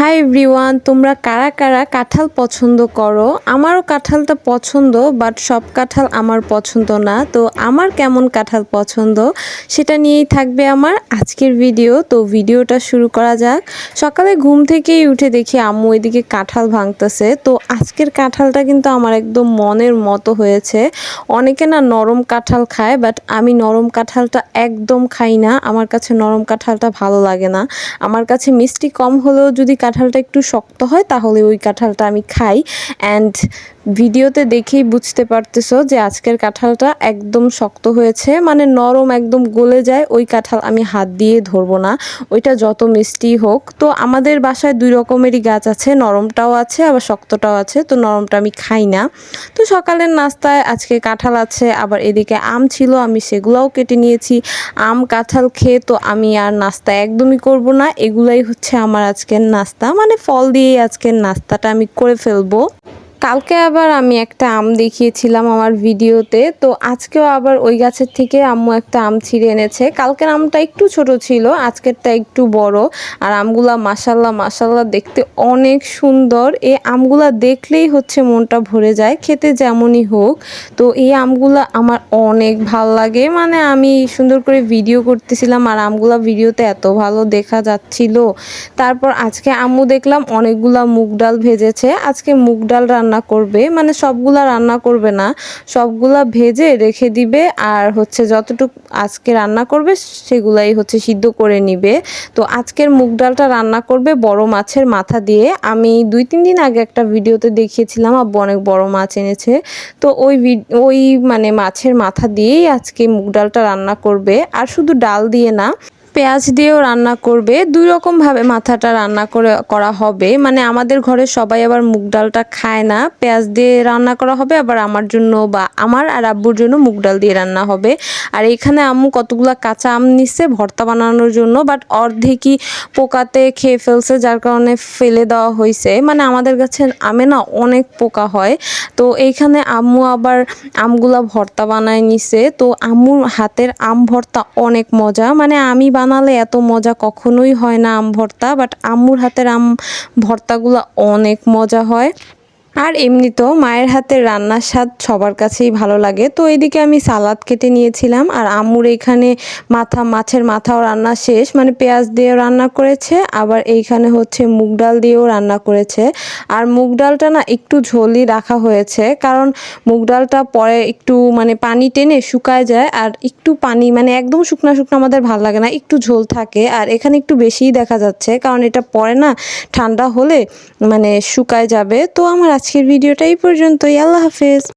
Hi everyone, তোমরা কারা কারা কাঁঠাল পছন্দ করো? আমারও কাঁঠালটা পছন্দ, বাট সব কাঁঠাল আমার পছন্দ না। তো আমার কেমন কাঁঠাল পছন্দ সেটা নিয়েই থাকবে আমার আজকের ভিডিও। তো ভিডিওটা শুরু করা যাক। সকালে ঘুম থেকেই উঠে দেখি আম্মু এদিকে কাঁঠাল ভাঙতেছে। তো আজকের কাঁঠালটা কিন্তু আমার একদম মনের মতো হয়েছে। অনেকে না নরম কাঁঠাল খায়, বাট আমি নরম কাঁঠালটা একদম খাই না। আমার কাছে নরম কাঁঠালটা ভালো লাগে না। আমার কাছে মিষ্টি কম হলেও যদি কাঁঠালটা একটু শক্ত হয় তাহলে ওই কাঁঠালটা আমি খাই। অ্যান্ড ভিডিওতে দেখেই বুঝতে পারতেছো যে আজকের কাঁঠালটা একদম শক্ত হয়েছে, মানে নরম একদম গলে যায়। ওই কাঁঠাল আমি হাত দিয়ে ধরবো না, ওইটা যত মিষ্টি হোক। তো আমাদের বাসায় দুই রকমেরই গাছ আছে, নরমটাও আছে আবার শক্তটাও আছে। তো নরমটা আমি খাই না। তো সকালের নাস্তায় আজকে কাঁঠাল আছে, আবার এদিকে আম ছিল, আমি সেগুলোও কেটে নিয়েছি। আম কাঁঠাল খেয়ে তো আমি আর নাস্তা একদমই করব না। এগুলাই হচ্ছে আমার আজকের নাস্তা, মানে ফল দিয়ে আজকের নাস্তাটা আমি করে ফেলবো। কালকে আবার আমি একটা আম দেখিয়েছিলাম আমার ভিডিওতে, তো আজকেও আবার ওই গাছের থেকে আম্মু একটা আম ছিঁড়ে এনেছে। কালকের আমটা একটু ছোট ছিল, আজকেরটা একটু বড়। আর আমগুলা মাশাল্লাহ মাশাল্লাহ দেখতে অনেক সুন্দর। এই আমগুলা দেখলেই হচ্ছে মনটা ভরে যায়, খেতে যেমনই হোক। তো এই আমগুলা আমার অনেক ভাল লাগে, মানে আমি সুন্দর করে ভিডিও করতেছিলাম আর আমগুলা ভিডিওতে এত ভালো দেখা যাচ্ছিল। তারপর আজকে আম্মু দেখলাম অনেকগুলা মুগ ডাল ভেজেছে। আজকে মুগ ডাল রান্না করবে, মানে সবগুলা রান্না করবে না, সবগুলা ভেজে রেখে দিবে। আর হচ্ছে যতটুকু আজকে রান্না করবে সেগুলাই হচ্ছে সিদ্ধ করে নিবে। তো আজকের মুগ ডালটা রান্না করবে বড় মাছের মাথা দিয়ে। আমি 2-3 দিন আগে একটা ভিডিওতে দেখিয়েছিলাম আব্বু অনেক বড় মাছ এনেছে। তো ওই মানে মাছের মাথা দিয়েই আজকে মুগ ডালটা রান্না করবে। আর শুধু ডাল দিয়ে না, পেঁয়াজ দিয়েও রান্না করবে। দুই রকমভাবে মাথাটা রান্না করা হবে। মানে আমাদের ঘরে সবাই আবার মুগ ডালটা খায় না, পেঁয়াজ দিয়ে রান্না করা হবে। আবার আমার জন্য বা আমার আর আব্বুর জন্য মুগ ডাল দিয়ে রান্না হবে। আর এখানে আম্মু কতগুলা কাঁচা আম নিচ্ছে ভর্তা বানানোর জন্য, বাট অর্ধেকই পোকাতে খেয়ে ফেলছে, যার কারণে ফেলে দেওয়া হয়েছে। মানে আমাদের কাছে আমে না অনেক পোকা হয়। তো এইখানে আম্মু আবার আমগুলা ভর্তা বানায় নিছে। তো আম্মুর হাতের আম ভর্তা অনেক মজা, মানে আমি বানালে এত মজা কখনোই হয় না আম ভর্তা, বাট আম্মুর হাতের আম ভর্তাগুলো অনেক মজা হয়। আর এমনিতেও মায়ের হাতের রান্নার স্বাদ সবার কাছেই ভালো লাগে। তো এদিকে আমি সালাদ কেটে নিয়েছিলাম, আর আম্মুর এখানে মাছের মাথাও রান্না শেষ, মানে পেঁয়াজ দিয়েও রান্না করেছে, আবার এইখানে হচ্ছে মুগ ডাল দিয়েও রান্না করেছে। আর মুগ ডালটা না একটু ঝোলই রাখা হয়েছে, কারণ মুগ ডালটা পরে একটু মানে পানি টেনে শুকায় যায়। আর একটু পানি মানে একদম শুকনা শুকনো আমাদের ভালো লাগে না, একটু ঝোল থাকে। আর এখানে একটু বেশিই দেখা যাচ্ছে, কারণ এটা পরে না ঠান্ডা হলে মানে শুকায় যাবে। তো আমার আজকের ভিডিওটা এই পর্যন্তই। আল্লাহ হাফেজ।